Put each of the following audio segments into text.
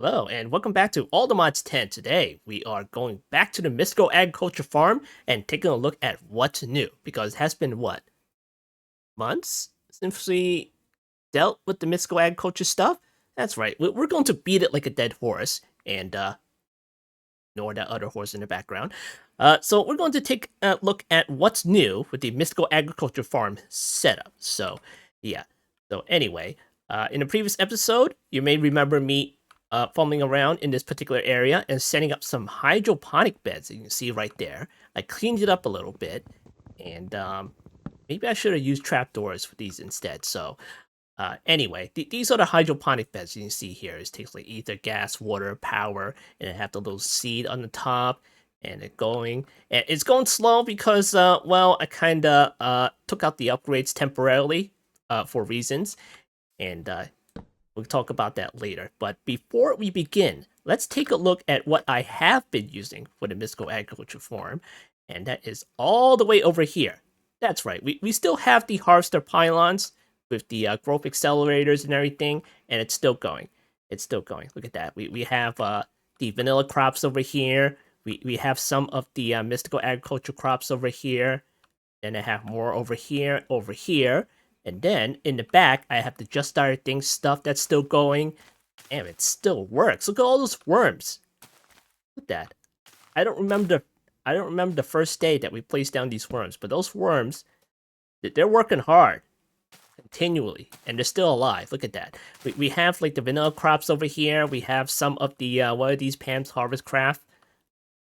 Hello, and welcome back to All the Mods 10. Today, we are going back to the Mystical Agriculture Farm and taking a look at what's new. Because it has been, what, months since we dealt with the Mystical Agriculture stuff? That's right, we're going to beat it like a dead horse, and ignore that other horse in the background. So we're going to take a look at what's new with the Mystical Agriculture Farm setup. So, yeah. So anyway, in the previous episode, you may remember me fumbling around in this particular area and setting up some hydroponic beds that you can see right there. I cleaned it up a little bit, and maybe I should have used trapdoors for these instead. So anyway, these are the hydroponic beds you can see here. It takes like ether, gas, water, power, and it have the little seed on the top, and it going. And it's going slow because, well, I kind of took out the upgrades temporarily for reasons, and we'll talk about that later. But before we begin, let's take a look at what I have been using for the Mystical Agriculture Farm, and that is all the way over here. That's right, we still have the harvester pylons with the growth accelerators and everything, and it's still going. It's still going. Look at that. We have the vanilla crops over here. We have some of the mystical agriculture crops over here. Then I have more over here, and then in the back I have the just started things stuff that's still going. Damn, it still works. Look at all those worms. Look at that. I don't remember the first day that we placed down these worms, but those worms, they're working hard continually, and they're still alive. Look at that. We have like the vanilla crops over here. We have some of the what are these Pam's harvest craft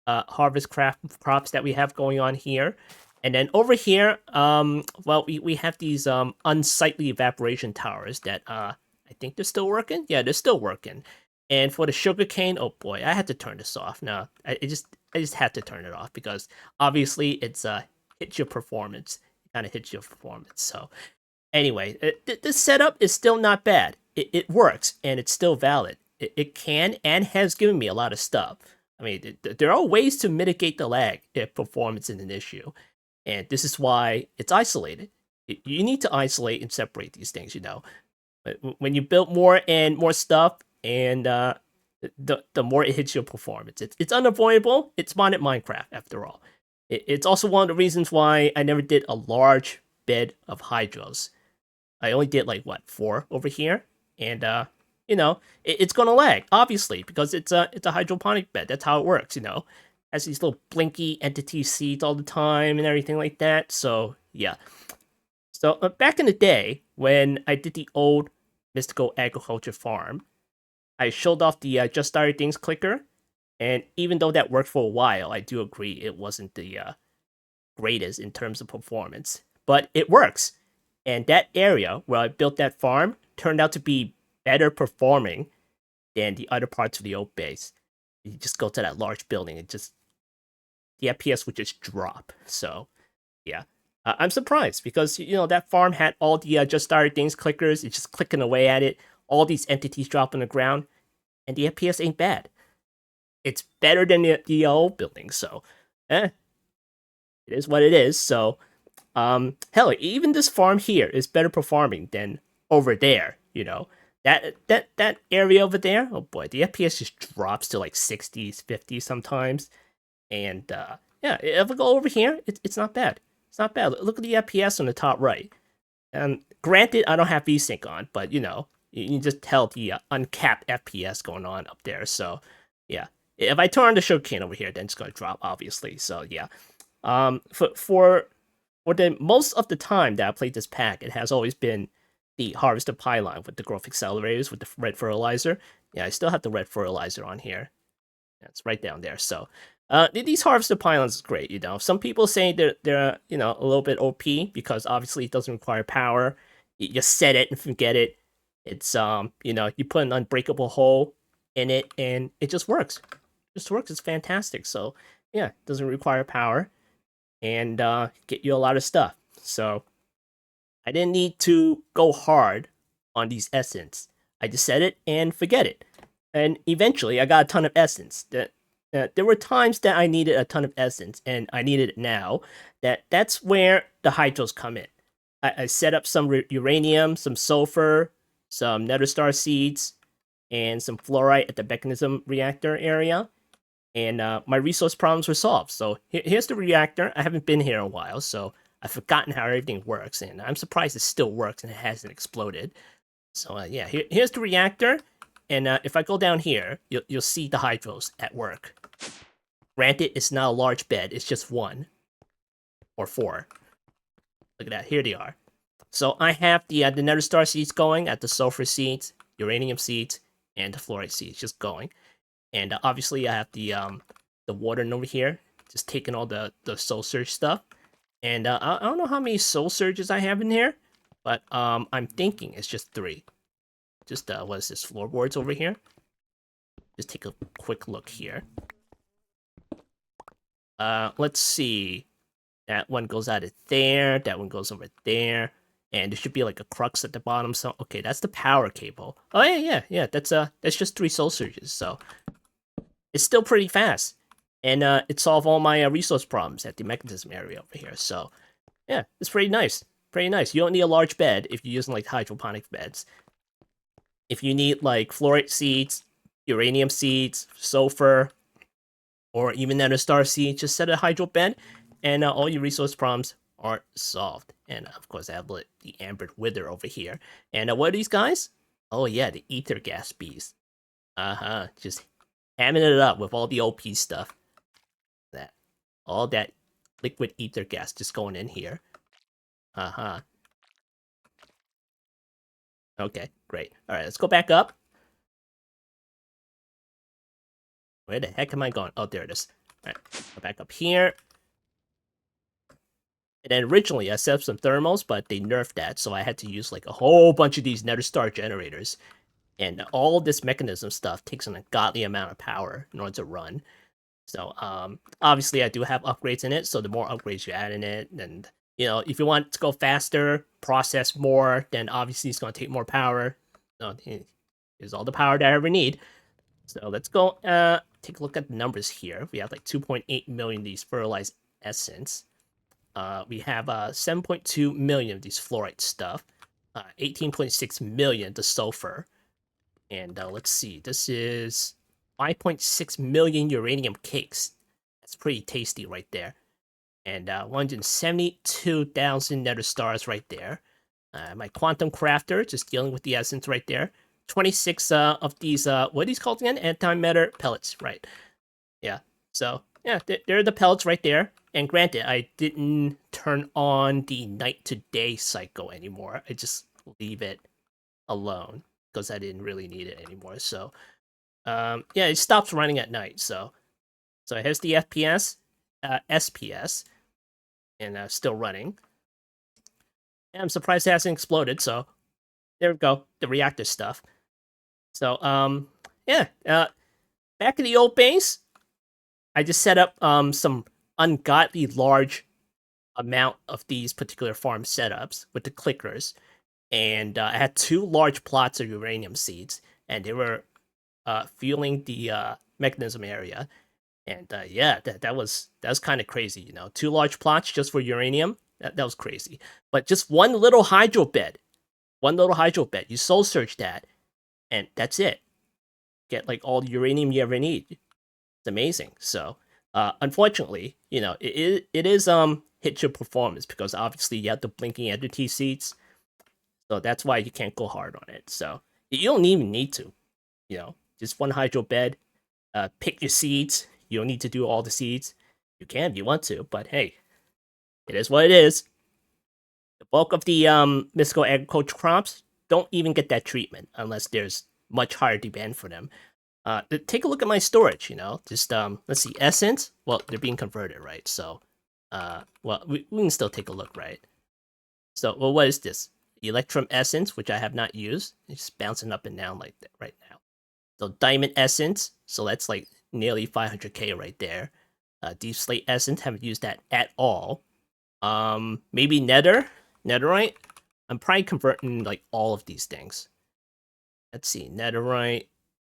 crops that we have going on here. And then over here, well, we have these unsightly evaporation towers that I think they're still working. Yeah, they're still working. And for the sugarcane, oh boy, I had to turn this off. No, I just had to turn it off because obviously it's hits your performance. It kind of hits your performance. So anyway, this setup is still not bad. It works, and it's still valid. It can and has given me a lot of stuff. I mean, there are ways to mitigate the lag if performance is an issue. And this is why it's isolated. You need to isolate and separate these things, you know. When you build more and more stuff, and the more it hits your performance. It's unavoidable. It's modded Minecraft, after all. It's also one of the reasons why I never did a large bed of hydros. I only did like what 4 over here, and you know it's gonna lag obviously because it's a hydroponic bed. That's how it works, you know. Has these little blinky entity seeds all the time and everything like that. So yeah. So back in the day when I did the old mystical agriculture farm, I showed off the just started things clicker, and even though that worked for a while, I do agree it wasn't the greatest in terms of performance, but it works. And that area where I built that farm turned out to be better performing than the other parts of the old base. You just go to that large building and just the FPS would just drop. So yeah, I'm surprised because you know that farm had all the just started things clickers. It's just clicking away at it. All these entities drop on the ground, and the FPS ain't bad. It's better than the old building. So, it is what it is. So, hell, even this farm here is better performing than over there. You know that area over there. Oh boy, the FPS just drops to like 60s, 50s sometimes. And yeah, if I go over here, it's not bad. It's not bad. Look at the FPS on the top right. And granted, I don't have VSync on, but you know, you can just tell the uncapped FPS going on up there. So yeah, if I turn on the sugarcane over here, then it's gonna drop, obviously. So yeah, for the most of the time that I played this pack, it has always been the harvester pylon with the growth accelerators with the red fertilizer. Yeah, I still have the red fertilizer on here. It's right down there. So these harvester pylons is great. You know, some people say they're you know a little bit OP because obviously it doesn't require power. You just set it and forget it. It's you know you put an unbreakable hole in it and it just works. It just works. It's fantastic. So yeah, it doesn't require power and get you a lot of stuff. So I didn't need to go hard on these essence. I just set it and forget it. And eventually I got a ton of essence. There were times that I needed a ton of essence, and I needed it now. That's where the hydros come in. I set up some uranium, some sulfur, some nether star seeds, and some fluorite at the mechanism reactor area. And my resource problems were solved. So here's the reactor. I haven't been here in a while, so I've forgotten how everything works, and I'm surprised it still works and it hasn't exploded. So yeah, here's the reactor, and if I go down here, you'll see the hydros at work. Granted, it's not a large bed; it's just 1 or 4. Look at that. Here they are. So I have the nether star seeds going, at the sulfur seeds, uranium seeds, and the fluorite seeds just going. And obviously I have the water over here, just taking all the soul surge stuff. And I don't know how many soul surges I have in here, but I'm thinking it's just 3. Just what is this, floorboards over here? Just take a quick look here. Let's see. That one goes out of there. That one goes over there. And there should be like a crux at the bottom. So okay, that's the power cable. Oh yeah. That's just 3 soul surges. So it's still pretty fast, and it solved all my resource problems at the mechanism area over here. So yeah, it's pretty nice. Pretty nice. You don't need a large bed if you're using like hydroponic beds. If you need like fluorite seeds, uranium seeds, sulfur, or even nether star seeds, just set a hydro bed, and all your resource problems are solved. And of course, I have the amber wither over here. And what are these guys? Oh yeah, the ether gas bees. Just hamming it up with all the OP stuff. All that liquid ether gas just going in here. Okay, great. Alright, let's go back up. Where the heck am I going? Oh, there it is. Alright, go back up here. And then originally I set up some thermals, but they nerfed that, so I had to use like a whole bunch of these nether star generators. And all this mechanism stuff takes an ungodly amount of power in order to run. So obviously I do have upgrades in it, so the more upgrades you add in it, and you know, if you want to go faster, process more, then obviously it's going to take more power. So here's all the power that I ever need. So let's go take a look at the numbers here. We have like 2.8 million of these fertilized essence. We have 7.2 million of these fluorite stuff. 18.6 million the sulfur. And let's see, this is 5.6 million uranium cakes. That's pretty tasty right there. And 172,000 nether stars right there. My quantum crafter, just dealing with the essence right there. 26 of these, what are these called again? Antimatter pellets, right. Yeah, so, yeah, there are the pellets right there. And granted, I didn't turn on the night to day cycle anymore. I just leave it alone because I didn't really need it anymore. So, yeah, it stops running at night. So here's the FPS, SPS, and still running. And I'm surprised it hasn't exploded. So there we go, the reactor stuff. So yeah, back in the old base, I just set up some ungodly large amount of these particular farm setups with the clickers, and I had 2 large plots of uranium seeds, and they were fueling the mechanism area. And yeah, that was kind of crazy, you know. 2 large plots just for uranium. That was crazy. But just one little hydro bed, you soul search that, and that's it. Get like all the uranium you ever need. It's amazing. So unfortunately, you know, it is hit your performance because obviously you have the blinking entity seeds. So that's why you can't go hard on it. So you don't even need to, you know, just one hydro bed. Pick your seeds. You don't need to do all the seeds. You can if you want to, but hey, it is what it is. The bulk of the mystical agriculture crops don't even get that treatment unless there's much higher demand for them. Take a look at my storage, you know, just let's see, essence. Well, they're being converted, right? So well, we can still take a look, right? So, well, what is this? Electrum essence, which I have not used. It's bouncing up and down like that right now. So diamond essence, so that's like nearly 500k right there. Deep slate essence, haven't used that at all. Maybe netherite. I'm probably converting like all of these things. Let's see, netherite.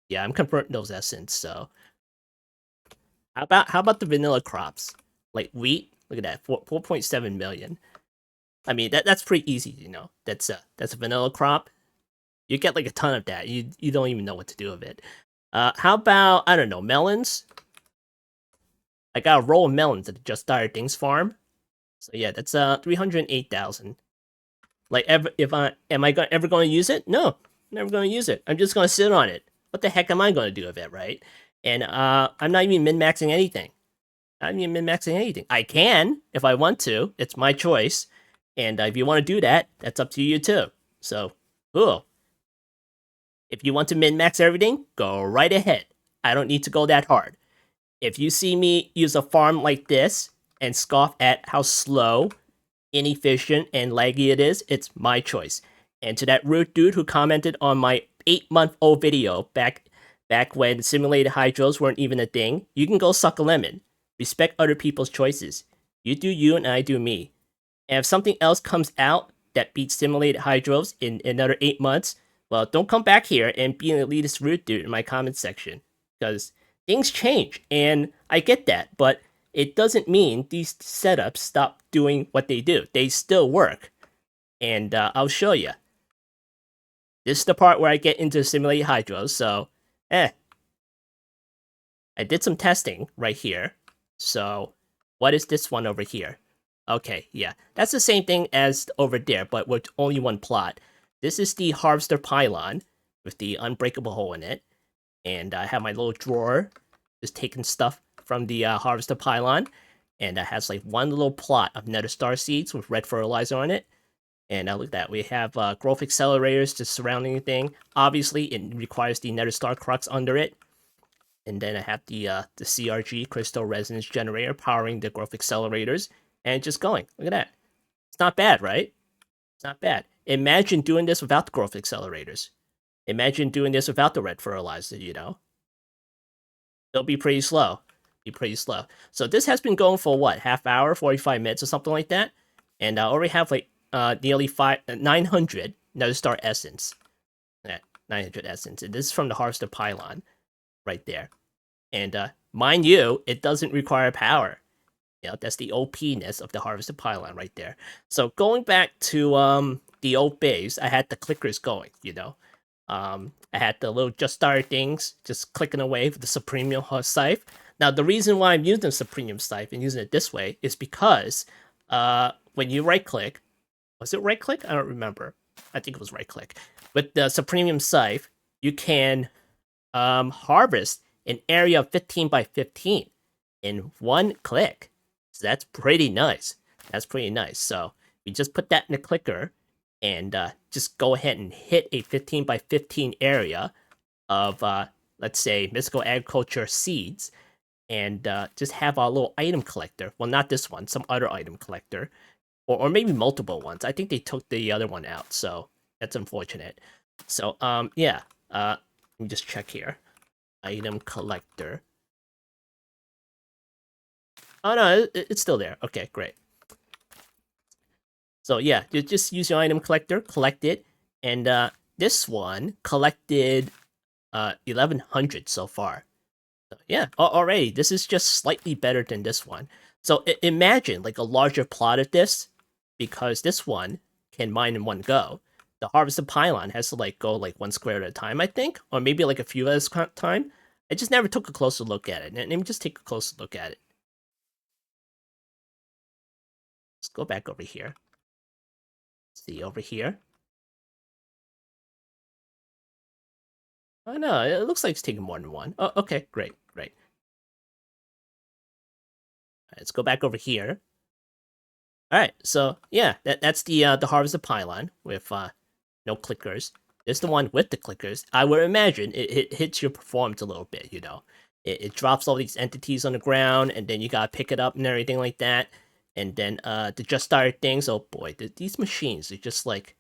Yeah, I'm converting those essence. So how about the vanilla crops, like wheat? Look at that, 4.7 million. I mean, that's pretty easy, you know. That's a vanilla crop. You get like a ton of that. You don't even know what to do with it. How about, I don't know, melons? I got a roll of melons at the Just Started Things farm. So yeah, that's 308,000. Like, am I ever going to use it? No, never going to use it. I'm just going to sit on it. What the heck am I going to do with it, right? And I'm not even min-maxing anything. I'm not even min-maxing anything. I can if I want to. It's my choice. And if you want to do that, that's up to you too. So, cool. If you want to min-max everything, go right ahead. I don't need to go that hard. If you see me use a farm like this and scoff at how slow, inefficient, and laggy it is, it's my choice. And to that rude dude who commented on my 8-month-old video back when simulated hydros weren't even a thing, you can go suck a lemon. Respect other people's choices. You do you and I do me. And if something else comes out that beats simulated hydros in another 8 months, well, don't come back here and be an elitist rude dude in my comment section. Because things change, and I get that, but it doesn't mean these setups stop doing what they do. They still work. And I'll show you. This is the part where I get into simulated hydros, so, I did some testing right here. So, what is this one over here? Okay, yeah. That's the same thing as over there, but with only one plot. This is the harvester pylon with the unbreakable hole in it. And I have my little drawer just taking stuff from the harvester pylon. And it has like one little plot of nether star seeds with red fertilizer on it. And look at that. We have growth accelerators just surrounding the thing. Obviously, it requires the nether star crux under it. And then I have the CRG, crystal resonance generator, powering the growth accelerators. And just going. Look at that. It's not bad, right? It's not bad. Imagine doing this without the growth accelerators. Imagine doing this without the red fertilizer, you know? It'll be pretty slow. So this has been going for what? Half hour, 45 minutes or something like that? And I already have like nearly 900 nether star essence. Yeah, 900 essence. And this is from the harvester pylon right there. And mind you, it doesn't require power. You know, that's the OP-ness of the harvester pylon right there. So going back to the old base, I had the clickers going, you know. I had the little just started things just clicking away with the Supremium scythe. Now, the reason why I'm using the Supremium scythe and using it this way is because when you right-click, was it right-click? I don't remember. I think it was right-click. With the Supremium scythe, you can harvest an area of 15 by 15 in one click. So that's pretty nice. So we just put that in the clicker and just go ahead and hit a 15 by 15 area of, let's say, mystical agriculture seeds, and just have our little item collector. Well, not this one, some other item collector, or maybe multiple ones. I think they took the other one out, so that's unfortunate. So, yeah, let me just check here. Item collector. Oh no, it's still there. Okay, great. So yeah, you just use your item collector, collect it, and this one collected 1100 so far. So yeah, already this is just slightly better than this one. So imagine like a larger plot of this, because this one can mine in one go. The harvested pylon has to like go like one square at a time, I think, or maybe like a few at a time. I just never took a closer look at it. Let me just take a closer look at it. Let's go back over here. See over here. Oh no, it looks like it's taking more than one. Oh, okay, great. Let's go back over here. Alright, so yeah, that's the harvested pylon with no clickers. This is the one with the clickers. I would imagine it hits your performance a little bit, you know. It drops all these entities on the ground, and then you gotta pick it up and everything like that. And then the just started things, oh boy, these machines are just like,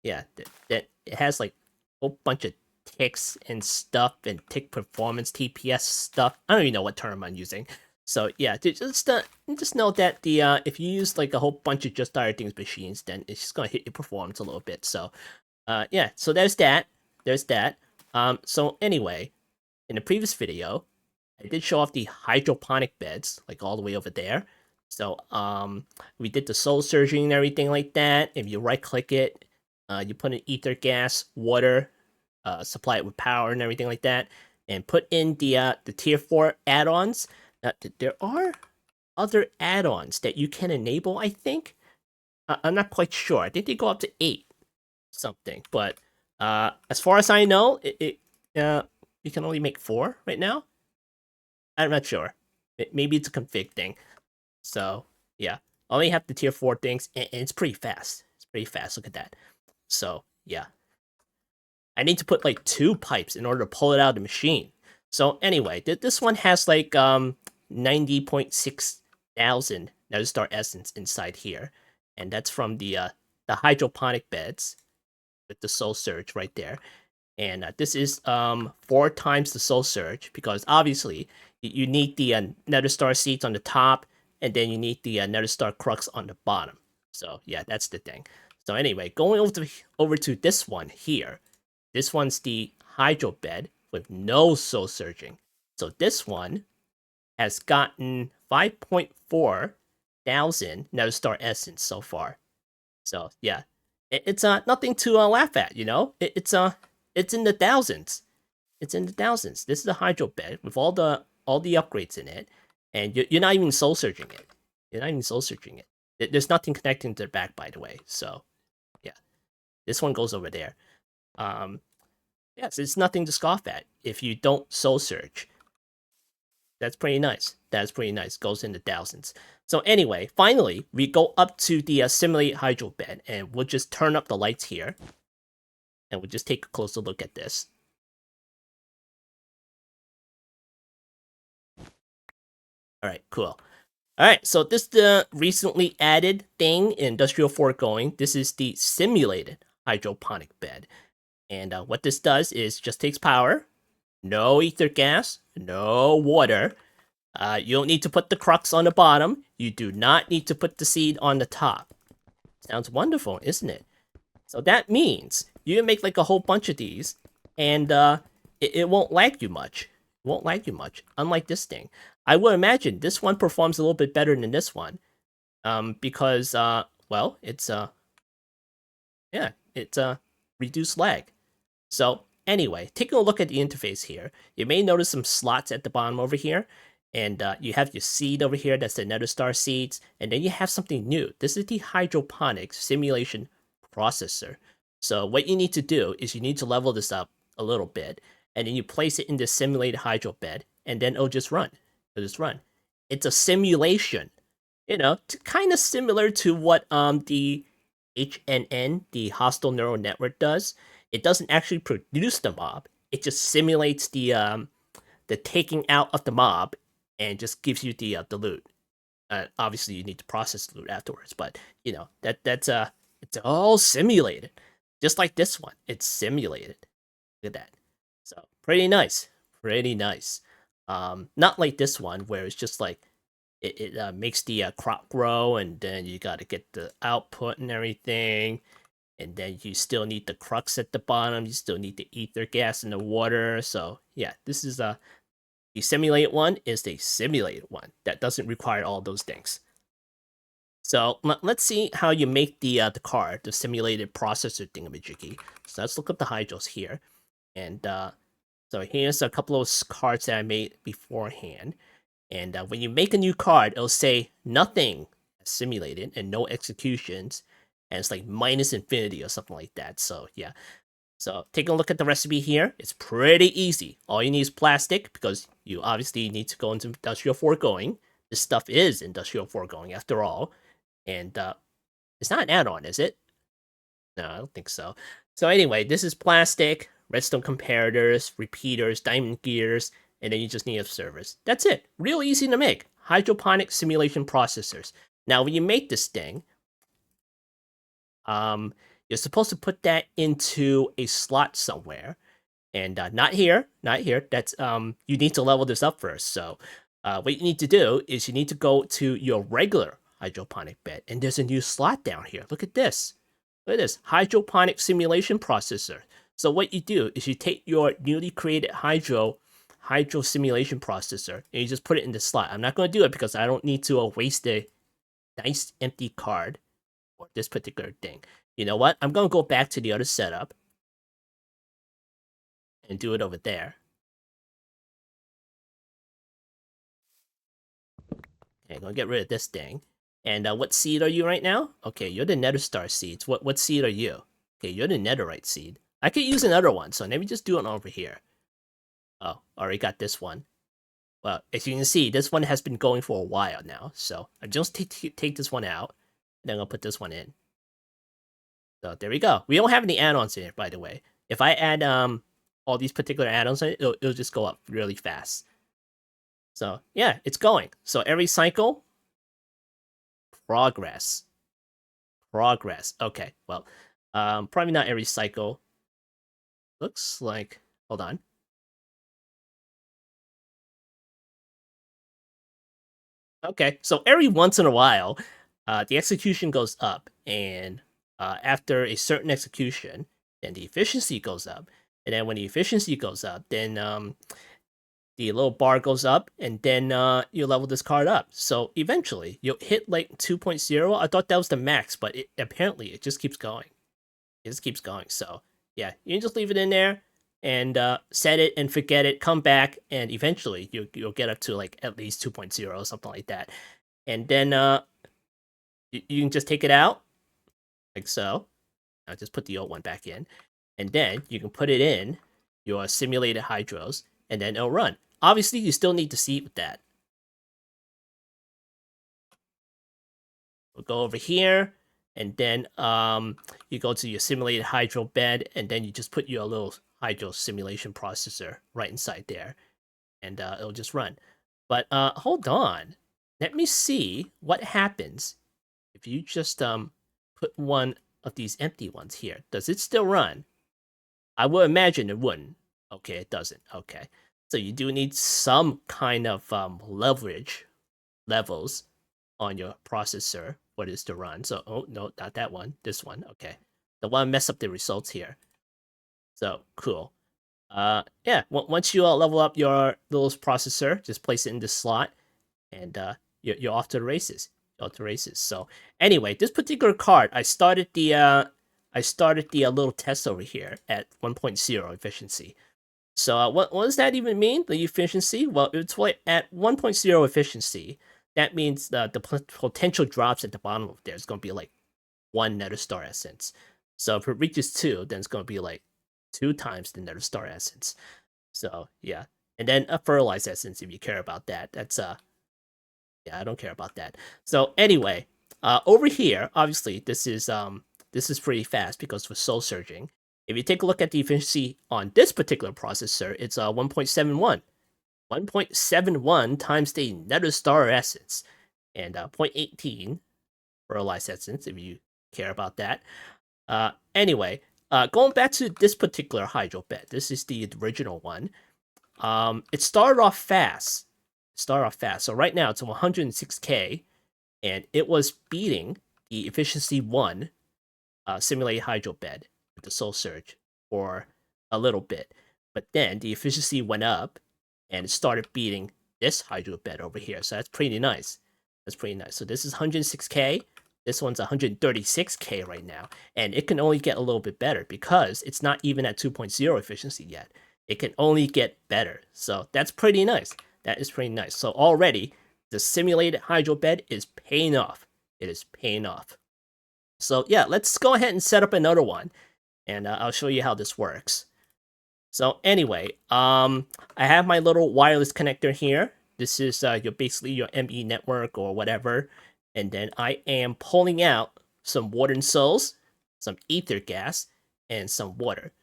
yeah, that it has like a whole bunch of ticks and stuff, and tick performance, TPS stuff. I don't even know what term I'm using. So yeah, just know that the if you use like a whole bunch of just started things machines, then it's just gonna hit your performance a little bit. So yeah, so there's that. So anyway, in the previous video, I did show off the hydroponic beds, like all the way over there. So we did the soul surgery and everything like that. If you right click it, You put in ether gas, water, supply it with power and everything like that, and put in the tier 4 add-ons. Now, there are other add-ons that you can enable, I think. I'm not quite sure. I think they go up to 8 something, but as far as I know, you can only make 4 right now. I'm not sure. Maybe it's a config thing. So yeah, I only have the tier 4 things, and it's pretty fast. It's pretty fast. Look at that. So yeah, I need to put like 2 pipes in order to pull it out of the machine. So anyway, this one has like 90.6 thousand nether star essence inside here, and that's from the hydroponic beds with the soul surge right there. And this is 4 times the soul surge, because obviously you need the nether star seeds on the top, and then you need the nether star crux on the bottom. So yeah, that's the thing. So anyway, going over to this one here. This one's the hydro bed with no soul surging. So this one has gotten 5.4 thousand nether star essence so far. So yeah, it's nothing to laugh at, you know. It's in the thousands. It's in the thousands. This is a hydro bed with all the upgrades in it, and you're not even soul searching it. You're not even soul searching it. There's nothing connecting to the back, by the way. So yeah, this one goes over there. Yes, it's nothing to scoff at if you don't soul search. That's pretty nice. That's pretty nice. Goes in the thousands. So anyway, finally, we go up to the simulate hydro bed, and we'll just turn up the lights here, and we'll just take a closer look at this. All right, cool. All right, so this is the recently added thing in Industrial Foregoing. This is the simulated hydroponic bed, and what this does is just takes power, no ether gas, no water. You don't need to put the crux on the bottom. You do not need to put the seed on the top. Sounds wonderful, isn't it? So that means you can make like a whole bunch of these, and it won't lag you much. It won't lag you much, unlike this thing. I would imagine this one performs a little bit better than this one, because well, it's yeah, it's reduced lag. So anyway, taking a look at the interface here, you may notice some slots at the bottom over here, and you have your seed over here. That's the nether star seeds, and then you have something new. This is the hydroponic simulation processor. So what you need to do is you need to level this up a little bit, and then you place it in the simulated hydro bed, and then it'll just run. It'll just run. It's a simulation, you know, kind of similar to what the HNN, the hostile neural network, does. It doesn't actually produce the mob. It just simulates the taking out of the mob, and just gives you the loot. Obviously, you need to process the loot afterwards, but you know that's it's all simulated, just like this one. It's simulated. Look at that. So pretty nice, pretty nice. Not like this one where it's just like it makes the crop grow, and then you got to get the output and everything, and then you still need the crux at the bottom. You still need the ether gas and the water. So yeah, this is the simulated one is the simulated one that doesn't require all those things. So let's see how you make the card, the simulated processor thingamajiggy. So let's look up the hydros here, and so here's a couple of cards that I made beforehand. And when you make a new card, it'll say nothing simulated and no executions, and it's like minus infinity or something like that. So yeah. So taking a look at the recipe here, it's pretty easy. All you need is plastic, because you obviously need to go into industrial foregoing. This stuff is industrial foregoing after all. And it's not an add-on, is it? No, I don't think so. So anyway, this is plastic, redstone comparators, repeaters, diamond gears, and then you just need observers. That's it. Real easy to make. Hydroponic simulation processors. Now, when you make this thing, you're supposed to put that into a slot somewhere, and not here, not here. That's you need to level this up first. So, what you need to do is you need to go to your regular hydroponic bed, and there's a new slot down here. Look at this. Look at this hydroponic simulation processor. So what you do is you take your newly created hydro simulation processor, and you just put it in the slot. I'm not going to do it because I don't need to waste a nice empty card for this particular thing. You know what? I'm gonna go back to the other setup and do it over there. Okay, I'm gonna get rid of this thing. And what seed are you right now? Okay, you're the Nether Star seeds. What seed are you? Okay, you're the Netherite seed. I could use another one, so let me just do it over here. Oh, already got this one. Well, as you can see, this one has been going for a while now. So I just take this one out, and then I'll put this one in. So there we go. We don't have any add-ons in it, by the way. If I add all these particular add-ons in it, it'll just go up really fast. So yeah, it's going. So every cycle, progress. Okay, well, probably not every cycle. Looks like, hold on. Okay, so every once in a while, the execution goes up, and after a certain execution, then the efficiency goes up. And then when the efficiency goes up, then the little bar goes up, and then you level this card up. So eventually, you'll hit like 2.0. I thought that was the max, but apparently it just keeps going. It just keeps going. So yeah, you can just leave it in there and set it and forget it. Come back, and eventually you'll get up to like at least 2.0 or something like that. And then you can just take it out like so. I'll just put the old one back in, and then you can put it in your simulated hydros, and then it'll run. Obviously, you still need to seed with that. We'll go over here, and then you go to your simulated hydro bed, and then you just put your little hydro simulation processor right inside there, and it'll just run. But hold on, let me see what happens if you just put one of these empty ones here. Does it still run? I would imagine it wouldn't. Okay, it doesn't. Okay, so you do need some kind of leverage levels on your processor for this to run. So, oh no, not that one. This one. Okay, don't want to mess up the results here. So cool. Yeah. Once you level up your little processor, just place it in this slot, and you're off to the races. Off to races. So anyway, this particular card, I started the little test over here at 1.0 efficiency. So what does that even mean? The efficiency? Well, it's like at 1.0 efficiency. That means the potential drops at the bottom of there is going to be like 1 Nether Star Essence. So if it reaches 2, then it's going to be like 2 times the Nether Star Essence. So yeah, and then a Fertilized Essence if you care about that. That's yeah, I don't care about that. So anyway, over here, obviously this is pretty fast because for soul surging. If you take a look at the efficiency on this particular processor, it's 1.71. 1.71 times the Nether Star Essence, and 0.18 Fertilized Essence if you care about that. Anyway, going back to this particular hydro bed, this is the original one. It started off fast. So right now it's 106k, and it was beating the efficiency 1 simulated hydro bed with the soul surge for a little bit. But then the efficiency went up, and it started beating this hydro bed over here. So that's pretty nice. That's pretty nice. So this is 106k. This one's 136k right now. And it can only get a little bit better because it's not even at 2.0 efficiency yet. It can only get better. So that's pretty nice. That is pretty nice. So already, the simulated hydro bed is paying off. It is paying off. So yeah, let's go ahead and set up another one. And I'll show you how this works. So anyway, I have my little wireless connector here. This is basically your ME network or whatever. And then I am pulling out some water souls, some ether gas, and some water.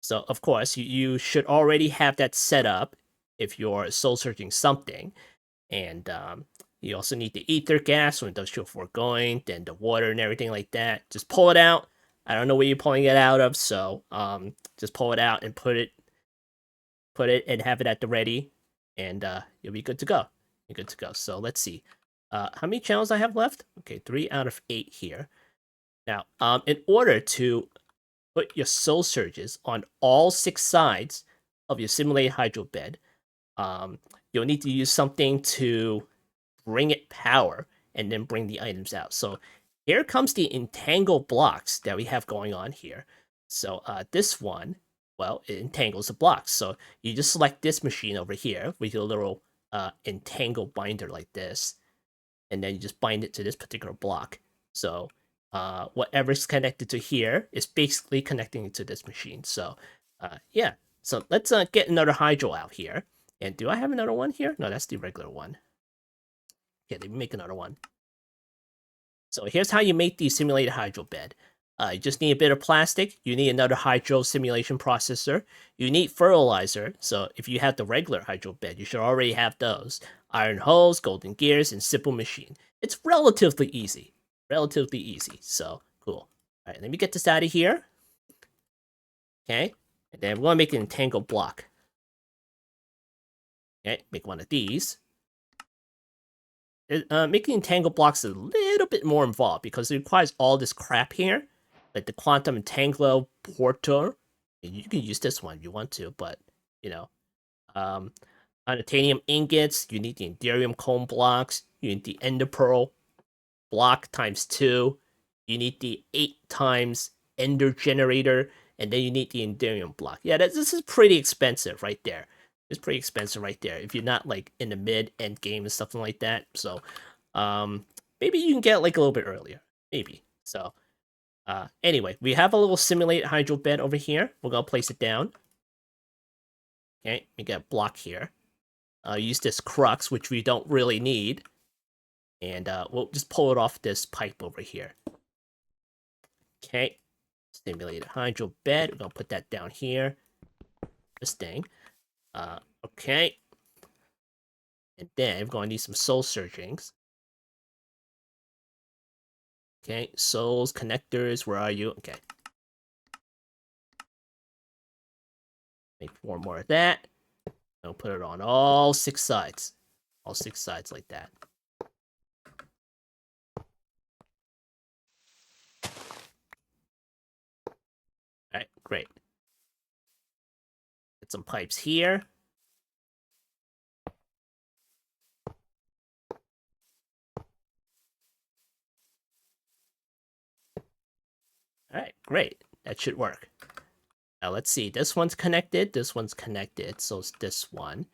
So of course, you should already have that set up if you're soul searching something. And you also need the ether gas when it does your foregoing, then the water and everything like that. Just pull it out. I don't know where you're pulling it out of, so just pull it out and put it and have it at the ready, and you'll be good to go. You're good to go. So let's see. How many channels I have left? Okay, 3 out of 8 here. Now, in order to put your soul surges on all 6 sides of your simulated hydro bed, you'll need to use something to bring it power and then bring the items out. So here comes the entangled blocks that we have going on here. So this one, well, it entangles the blocks. So you just select this machine over here with your little entangle binder like this, and then you just bind it to this particular block. So whatever's connected to here is basically connecting to this machine. So yeah, so let's get another hydro out here. And do I have another one here? No, that's the regular one. Okay, let me make another one. So here's how you make the simulated hydro bed. You just need a bit of plastic. You need another hydro simulation processor. You need fertilizer. So if you have the regular hydro bed, you should already have those. Iron hose, golden gears, and simple machine. It's relatively easy. Relatively easy. So cool. All right, let me get this out of here. Okay, and then we're going to make an entangled block. Okay, make one of these. Making entangled blocks is a little bit more involved because it requires all this crap here, like the quantum entangler porter. You can use this one if you want to, but you know, titanium ingots. You need the enderium cone blocks. You need the ender pearl block times 2. You need the 8 times ender generator, and then you need the enderium block. Yeah, this is pretty expensive right there. It's pretty expensive right there if you're not like in the mid end game and stuff like that. So maybe you can get like a little bit earlier. Maybe. So anyway, we have a little simulated hydro bed over here. We're gonna place it down. Okay, we got a block here. Use this crux, which we don't really need. And we'll just pull it off this pipe over here. Okay. Simulated hydro bed. We're gonna put that down here. This thing. Okay. And then we're going to need some soul searchings. Okay, souls, connectors, where are you? Okay. Make 4 more of that. I'll put it on all 6 sides. All 6 sides like that. Alright, great. Get some pipes here. Alright, great. That should work. Now let's see. This one's connected. This one's connected. So it's this one.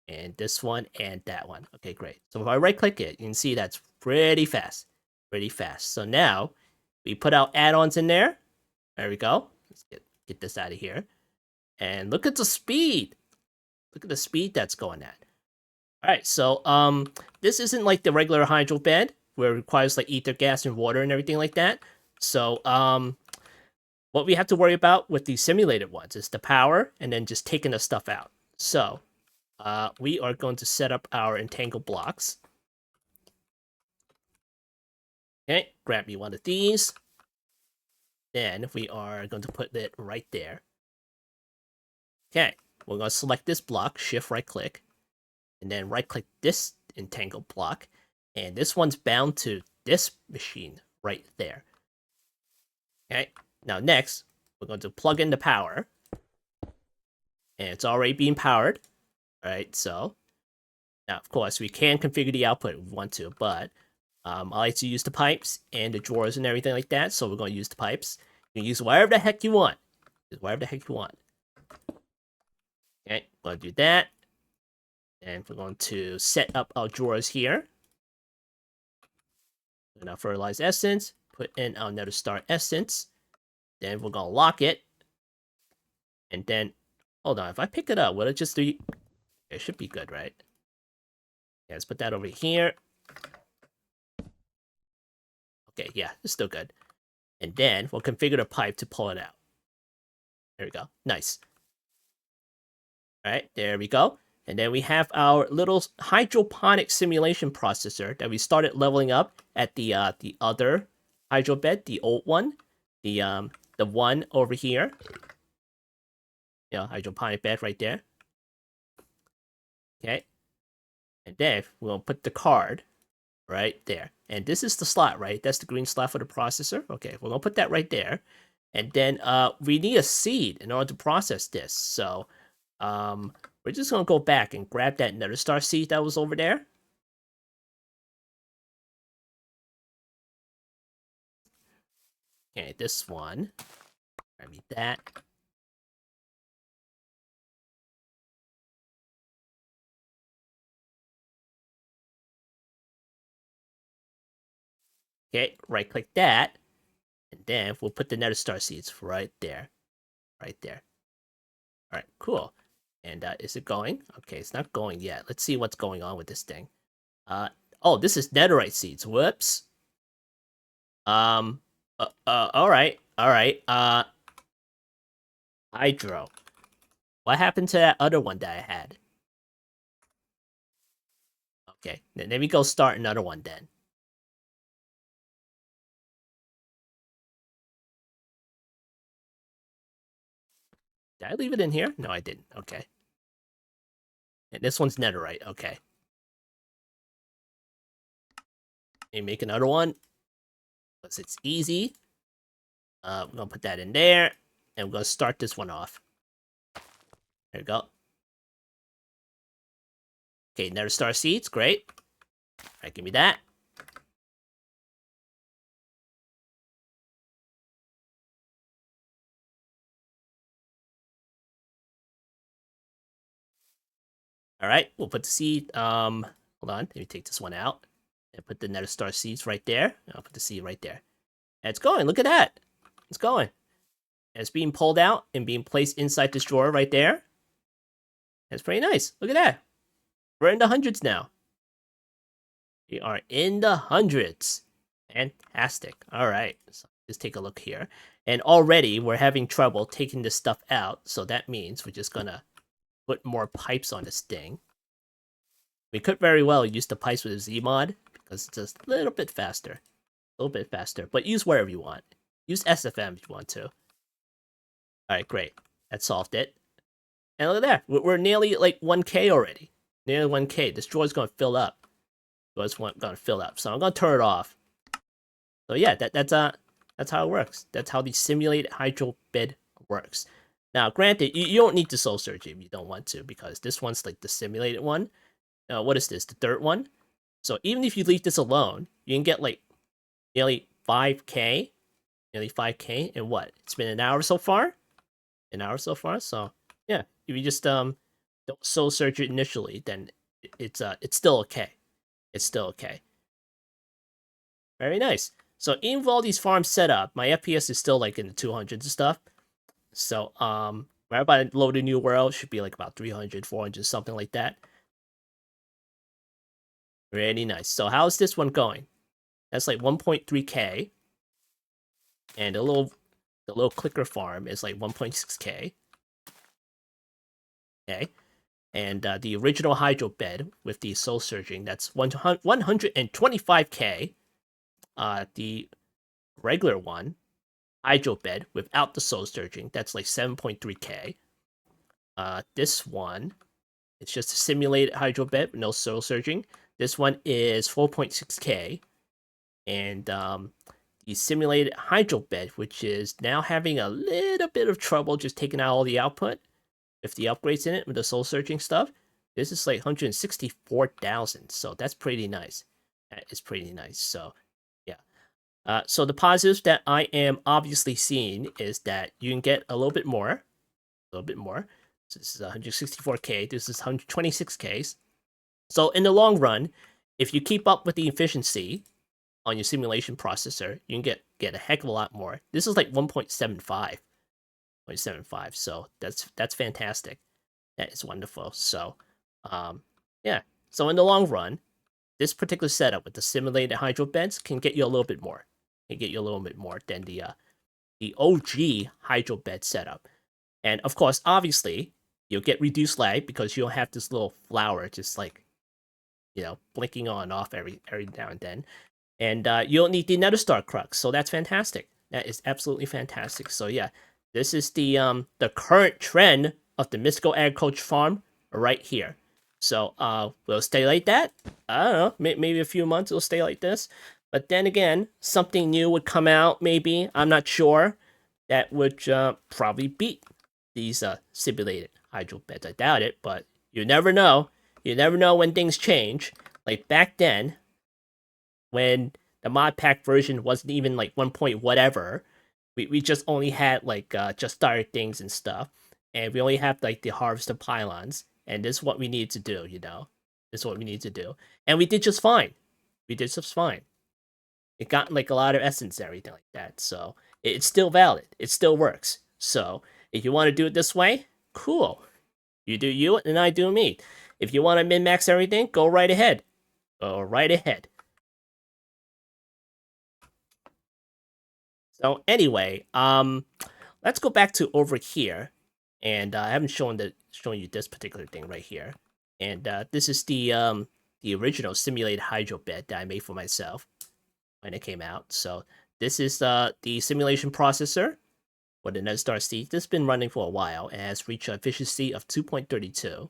And this one and that one. Okay, great. So if I right click it, you can see that's pretty fast. Pretty fast. So now we put our add-ons in there. There we go. Let's get this out of here. And look at the speed. Look at the speed that's going at. Alright, so this isn't like the regular hydro bed where it requires like ether gas and water and everything like that. So what we have to worry about with these simulated ones is the power and then just taking the stuff out. So we are going to set up our entangled blocks. Okay, grab me one of these. Then we are going to put it right there. Okay, we're going to select this block, shift right click, and then right click this entangled block. And this one's bound to this machine right there. Okay, now next, we're going to plug in the power. And it's already being powered. Alright, so now of course we can configure the output if we want to, but I like to use the pipes and the drawers and everything like that, so we're going to use the pipes. You can use whatever the heck you want. Use whatever the heck you want. Okay, we're going to do that. And we're going to set up our drawers here. And our fertilized essence. Put in our nether star essence. Then we're going to lock it. And then, hold on, if I pick it up, will it just do... It should be good, right? Yeah, let's put that over here. Okay, yeah, it's still good. And then we'll configure the pipe to pull it out. There we go. Nice. Alright, there we go. And then we have our little hydroponic simulation processor that we started leveling up at the other hydro bed, the old one. The one over here. Yeah, hydroponic bed right there. Okay. And then we'll put the card right there. And this is the slot, right? That's the green slot for the processor. Okay, we're gonna put that right there. And then we need a seed in order to process this. So we're just gonna go back and grab that nether star seed that was over there. Okay, this one. I need that. Okay, right click that. And then we'll put the nether star seeds right there. Right there. Alright, cool. And is it going? Okay, it's not going yet. Let's see what's going on with this thing. Oh, this is netherite seeds. Whoops. Alright. Hydro. What happened to that other one that I had? Okay, then let me go start another one then. Did I leave it in here? No, I didn't. Okay. And this one's netherite. Okay. And make another one. Because it's easy. I'm going to put that in there. And we're going to start this one off. There we go. Okay, nether star seeds. Great. Alright, give me that. Alright, we'll put the seed. Hold on. Let me take this one out. And put the nether star seeds right there. I'll put the seed right there. And it's going. Look at that. It's going. And it's being pulled out and being placed inside this drawer right there. That's pretty nice. Look at that. We're in the hundreds now. We are in the hundreds. Fantastic. All right. So let's take a look here. And already we're having trouble taking this stuff out. So that means we're just going to put more pipes on this thing. We could very well use the pipes with a Z mod because it's just a little bit faster. A little bit faster. But use wherever you want. Use SFM if you want to. Alright, great. That solved it. And look at that. We're nearly like 1k already. Nearly 1k. This drawer's going to fill up. It's going to fill up. So I'm going to turn it off. So yeah, that's how it works. That's how the simulated hydro bed works. Now, granted, you don't need the soul surge if you don't want to, because this one's like the simulated one. What is this? The third one? So even if you leave this alone, you can get like nearly 5k. Nearly 5k in what? It's been an hour so far? An hour so far? So yeah, if you just don't soul search it initially, then it's still okay. It's still okay. Very nice. So even with all these farms set up, my FPS is still like in the 200s and stuff. So whenever I load a new world, should be like about 300, 400, something like that. Really nice. So how's this one going? That's like 1.3k. And the little clicker farm is like 1.6k. Okay. And the original hydro bed with the soul surging, that's 125k. The regular one, hydro bed without the soul surging, that's like 7.3k. This one, it's just a simulated hydro bed with no soul surging. This one is 4.6k. And the simulated hydro bed, which is now having a little bit of trouble just taking out all the output with the upgrades in it with the soul searching stuff. This is like 164,000, so that's pretty nice. That is pretty nice. So yeah. So the positives that I am obviously seeing is that you can get a little bit more. So this is 164k. This is 126k. So in the long run, if you keep up with the efficiency on your simulation processor, you can get a heck of a lot more. This is like 1.75. 0.75. So that's fantastic. That is wonderful. So yeah. So in the long run, this particular setup with the simulated hydro beds can get you a little bit more. Can get you a little bit more than the OG hydro bed setup. And of course, obviously, you'll get reduced lag because you don't have this little flower just like, blinking on and off every now and then. And you don't need the nether star crux, so that's fantastic. That is absolutely fantastic. So yeah, this is the current trend of the mystical agriculture farm right here. So will it stay like that? I don't know. Maybe a few months it'll stay like this. But then again, something new would come out. Maybe, I'm not sure. That would probably beat these simulated hydro beds. I doubt it, but you never know. You never know when things change. Like back then, when the modpack version wasn't even like 1 point whatever, we just only had like just started things and stuff, and we only have like the harvester pylons, and this is what we need to do. This is what we need to do, and we did just fine. We did just fine. It got like a lot of essence and everything like that, so it's still valid. It still works. So if you want to do it this way, cool. You do you, and I do me. If you want to min max everything, go right ahead. Go right ahead. So anyway, let's go back to over here, and I haven't shown you this particular thing right here, and this is the original simulated hydro bed that I made for myself when it came out. So this is the simulation processor for the NetStar Seed. This has been running for a while and has reached an efficiency of 2.32,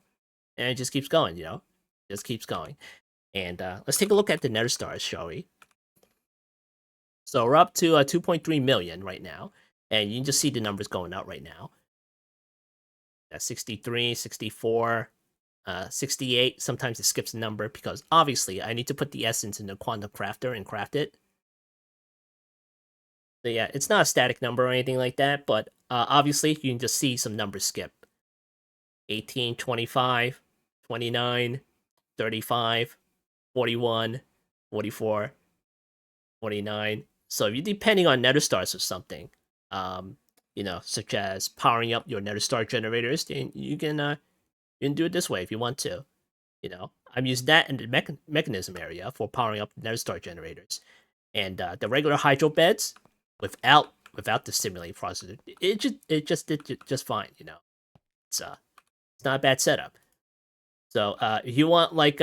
and it just keeps going. Just keeps going. And let's take a look at the Nether stars, shall we? So we're up to 2.3 million right now, and you can just see the numbers going out right now. That's 63, 64, 68. Sometimes it skips a number because obviously I need to put the essence in the quantum crafter and craft it. So yeah, it's not a static number or anything like that, but obviously you can just see some numbers skip. 18, 25, 29, 35, 41, 44, 49. So if you're depending on nether stars or something, such as powering up your nether star generators, then you can do it this way if you want to. I'm using that in the mechanism area for powering up nether star generators, and the regular hydro beds without the simulated processor, it just did just fine. It's not a bad setup. So if you want like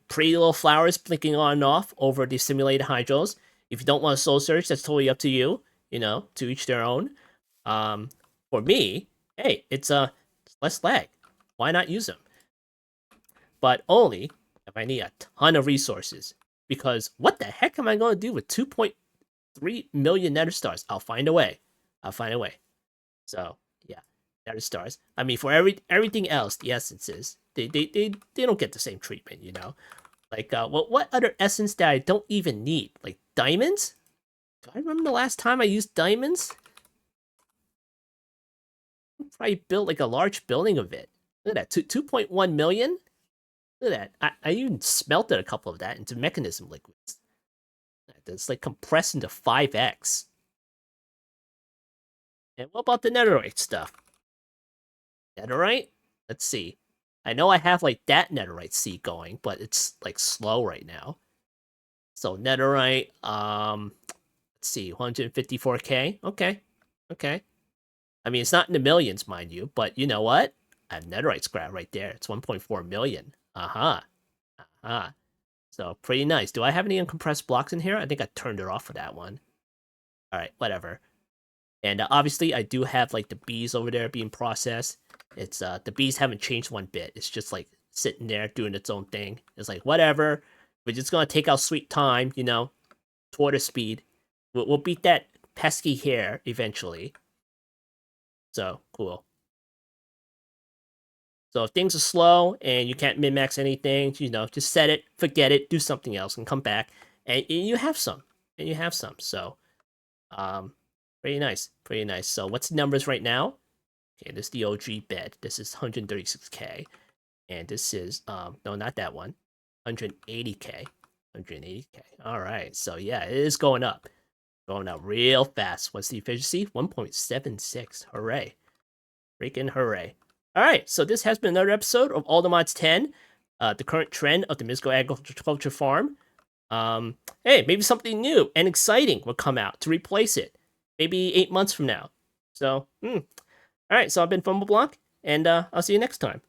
pretty little flowers blinking on and off over the simulated hydros, if you don't want a soul search, that's totally up to you. To each their own. For me, hey, it's less lag. Why not use them? But only if I need a ton of resources. Because what the heck am I going to do with 2.3 million nether stars? I'll find a way. So yeah, nether stars. I mean, for everything else, the essences, they don't get the same treatment. Like what other essence that I don't even need? Like diamonds? Do I remember the last time I used diamonds? I probably built like a large building of it. Look at that, 2.1 million. Look at that. I even smelted a couple of that into mechanism liquids. It's like compressed into 5x. And what about the netherite stuff? Netherite? Let's see. I know I have like that netherite seed going, but it's like slow right now. So netherite, let's see, 154k. Okay. I mean, it's not in the millions, mind you, but you know what? I have netherite scrap right there. It's 1.4 million. So pretty nice. Do I have any uncompressed blocks in here? I think I turned it off for that one. All right, whatever. And obviously, I do have like the bees over there being processed. It's the bees haven't changed one bit. It's just like sitting there doing its own thing. It's like whatever. We're just gonna take our sweet time, Twitter speed. We'll beat that pesky hair eventually. So cool. So if things are slow and you can't min-max anything, just set it, forget it, do something else, and come back, and you have some. So, pretty nice. So what's the numbers right now? Okay, this is the OG bed. This is 136k, and this is no, not that one, 180k. All right, so yeah, it is going up real fast. What's the efficiency? 1.76. Hooray! Freaking hooray! All right, so this has been another episode of All the Mods 10, the current trend of the mystical agriculture farm. Hey, maybe something new and exciting will come out to replace it. Maybe 8 months from now. So, all right, so I've been FumbleBlock, and I'll see you next time.